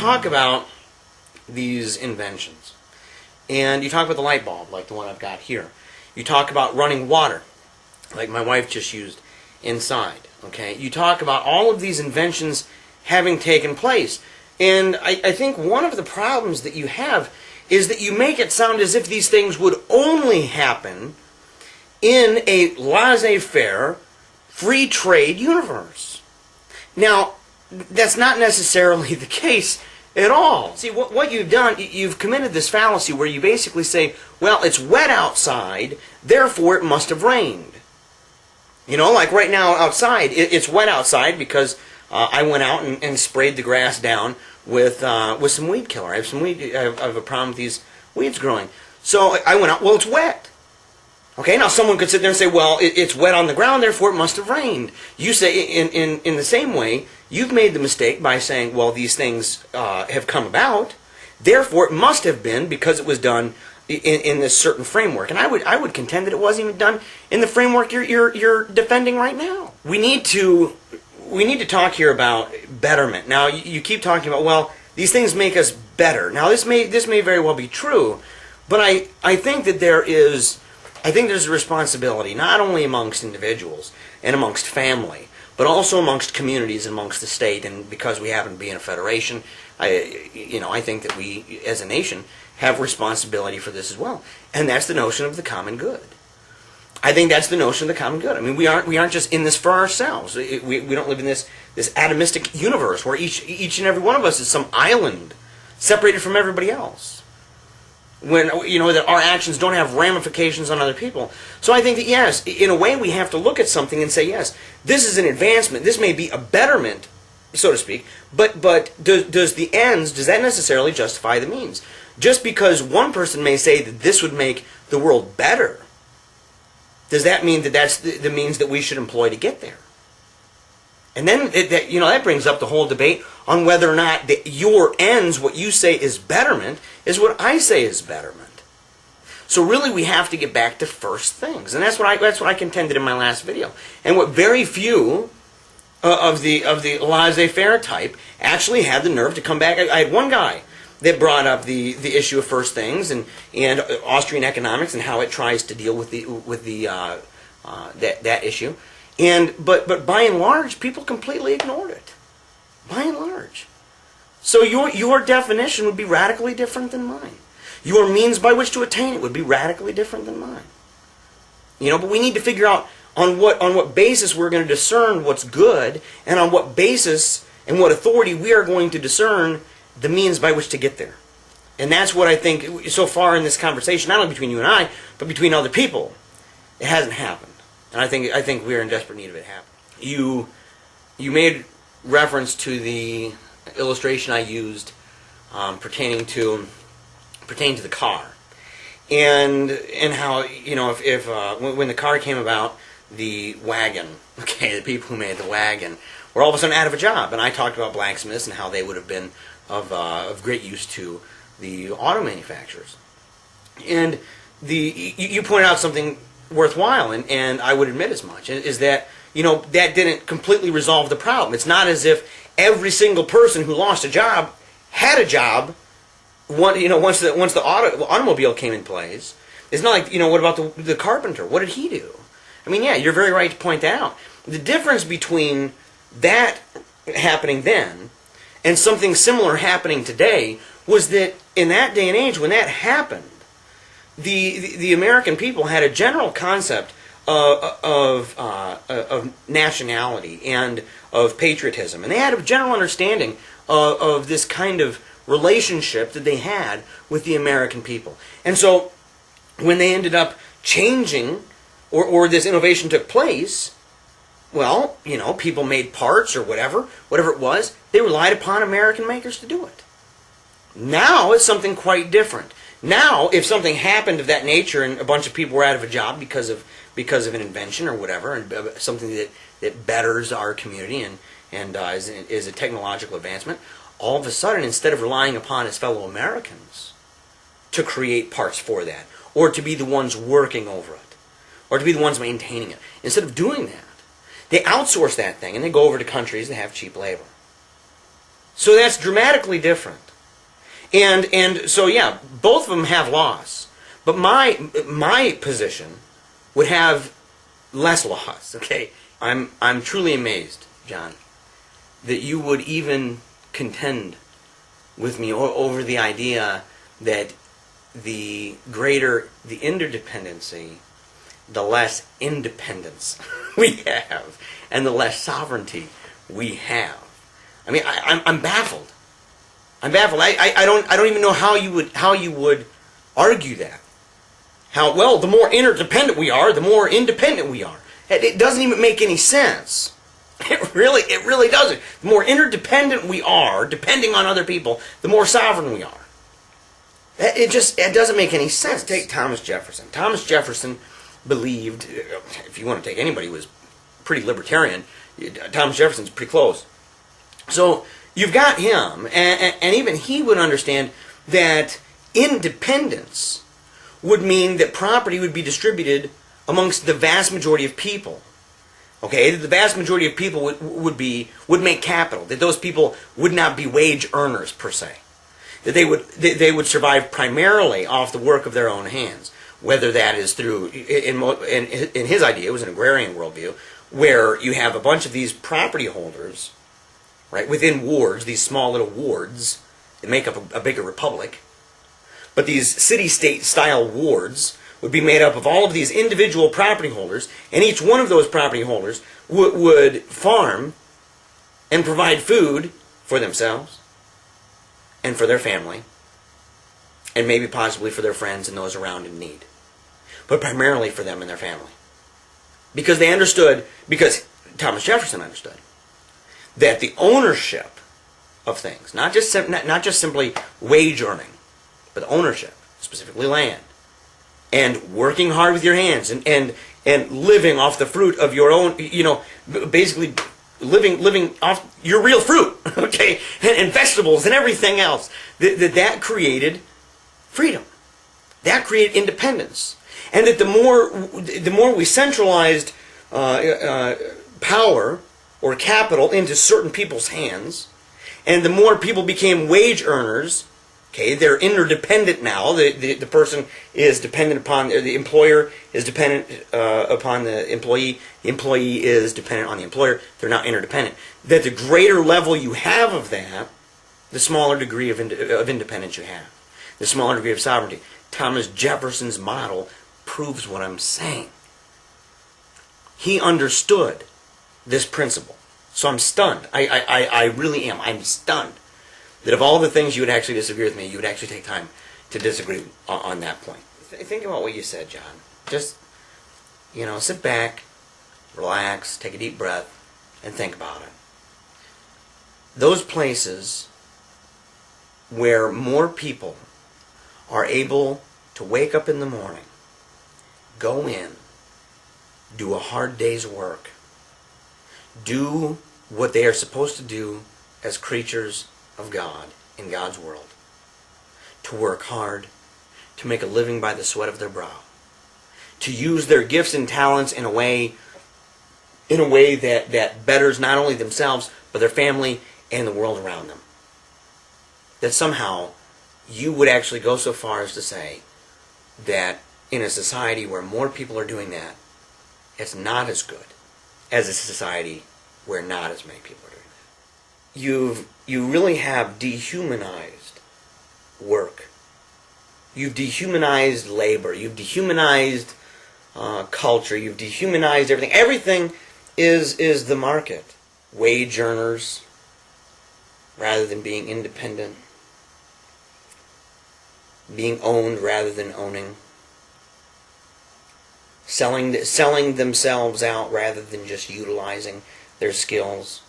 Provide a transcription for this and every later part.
talk about these inventions, and you talk about the light bulb, like the one I've got here. You talk about running water, like my wife just used inside. Okay, you talk about all of these inventions having taken place, and I think one of the problems that you have is that you make it sound as if these things would only happen in a laissez-faire, free trade universe. Now, that's not necessarily the case at all. See, what you've done, you've committed this fallacy where you basically say, well, it's wet outside, therefore it must have rained. You know, like right now outside, it's wet outside because I went out and sprayed the grass down with some weed killer. I have a problem with these weeds growing. So I went out, well, it's wet. Okay, now someone could sit there and say, well, it's wet on the ground, therefore it must have rained. You say, in the same way, you've made the mistake by saying, well, these things have come about, therefore it must have been because it was done in this certain framework. And I would contend that it wasn't even done in the framework you're defending right now. We need to talk here about betterment. Now, you keep talking about, well, these things make us better. Now, this may very well be true, but I think that there's a responsibility not only amongst individuals and amongst family, but also amongst communities and amongst the state. And because we happen to be in a federation, I think that we, as a nation, have responsibility for this as well. And that's the notion of the common good. I think that's the notion of the common good. I mean, we aren't just in this for ourselves. We don't live in this atomistic universe where each and every one of us is some island separated from everybody else. When, that our actions don't have ramifications on other people. So I think that, yes, in a way we have to look at something and say, yes, this is an advancement. This may be a betterment, so to speak, but does that necessarily justify the means? Just because one person may say that this would make the world better, does that mean that that's the means that we should employ to get there? And then that brings up the whole debate on whether or not your ends, what you say is betterment, is what I say is betterment. So really, we have to get back to first things, and that's what I contended in my last video. And what very few of the laissez-faire type actually had the nerve to come back. I had one guy that brought up the issue of first things and Austrian economics and how it tries to deal with that issue. But by and large, people completely ignored it. By and large. So your definition would be radically different than mine. Your means by which to attain it would be radically different than mine. But we need to figure out on what basis we're going to discern what's good, and on what basis and what authority we are going to discern the means by which to get there. And that's what I think so far in this conversation, not only between you and I, but between other people, it hasn't happened. And I think we're in desperate need of it happening. You made reference to the illustration I used pertaining to the car, and how if when the car came about, the wagon, the people who made the wagon were all of a sudden out of a job, and I talked about blacksmiths and how they would have been of great use to the auto manufacturers, and you pointed out something worthwhile, and I would admit as much, is that that didn't completely resolve the problem. It's not as if every single person who lost a job had a job once the automobile came in place. It's not like, what about the carpenter? What did he do? I mean, yeah, you're very right to point that out. The difference between that happening then and something similar happening today was that in that day and age, when that happened, the American people had a general concept of nationality and of patriotism, and they had a general understanding of this kind of relationship that they had with the American people. And so when they ended up changing, or this innovation took place, well, people made parts or whatever it was, they relied upon American makers to do it. Now it's something quite different. Now, if something happened of that nature and a bunch of people were out of a job because of an invention or whatever, and something that betters our community and is a technological advancement, all of a sudden, instead of relying upon his fellow Americans to create parts for that, or to be the ones working over it, or to be the ones maintaining it, instead of doing that, they outsource that thing and they go over to countries that have cheap labor. So that's dramatically different. And so yeah, both of them have loss. But my position would have less loss. Okay, I'm truly amazed, John, that you would even contend with me over the idea that the greater the interdependency, the less independence we have, and the less sovereignty we have. I mean, I'm baffled. I'm baffled. I don't even know how you would argue that. How, well, the more interdependent we are, the more independent we are. It doesn't even make any sense. It really doesn't. The more interdependent we are, depending on other people, the more sovereign we are. It doesn't make any sense. Take Thomas Jefferson. Thomas Jefferson believed, if you want to take anybody who was pretty libertarian, Thomas Jefferson's pretty close. So you've got him, and even he would understand that independence would mean that property would be distributed amongst the vast majority of people. Okay, the vast majority of people would make capital. That those people would not be wage earners per se. That they would survive primarily off the work of their own hands. Whether that is through, in his idea, it was an agrarian worldview, where you have a bunch of these property holders, right, within wards, these small little wards that make up a bigger republic. But these city-state style wards would be made up of all of these individual property holders, and each one of those property holders would farm and provide food for themselves and for their family, and maybe possibly for their friends and those around in need. But primarily for them and their family. Because they understood, because Thomas Jefferson understood, that the ownership of things, not just simply wage earning, but ownership, specifically land, and working hard with your hands, and living off the fruit of your own, basically living off your real fruit, okay, and vegetables and everything else, that created freedom. That created independence. And that the more we centralized power or capital into certain people's hands, and the more people became wage earners, okay, they're interdependent now. The person is dependent upon, the employer is dependent upon the employee is dependent on the employer. They're not interdependent. That the greater level you have of that, the smaller degree of independence you have, the smaller degree of sovereignty. Thomas Jefferson's model proves what I'm saying. He understood this principle. So I'm stunned. I really am. I'm stunned that of all the things you would actually disagree with me, you would actually take time to disagree on that point. Think about what you said, John. Just, sit back, relax, take a deep breath, and think about it. Those places where more people are able to wake up in the morning, go in, do a hard day's work, do what they are supposed to do as creatures of God in God's world, to work hard, to make a living by the sweat of their brow, to use their gifts and talents in a way that betters not only themselves, but their family and the world around them. That somehow you would actually go so far as to say that in a society where more people are doing that, it's not as good as a society where not as many people are doing that. You really have dehumanized work. You've dehumanized labor. You've dehumanized culture. You've dehumanized everything. Everything is the market. Wage earners rather than being independent. Being owned rather than owning. Selling themselves out rather than just utilizing their skills.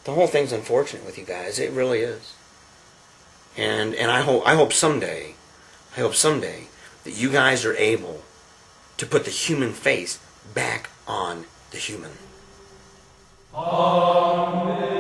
The whole thing's unfortunate with you guys. It really is. And I hope someday that you guys are able to put the human face back on the human. Amen.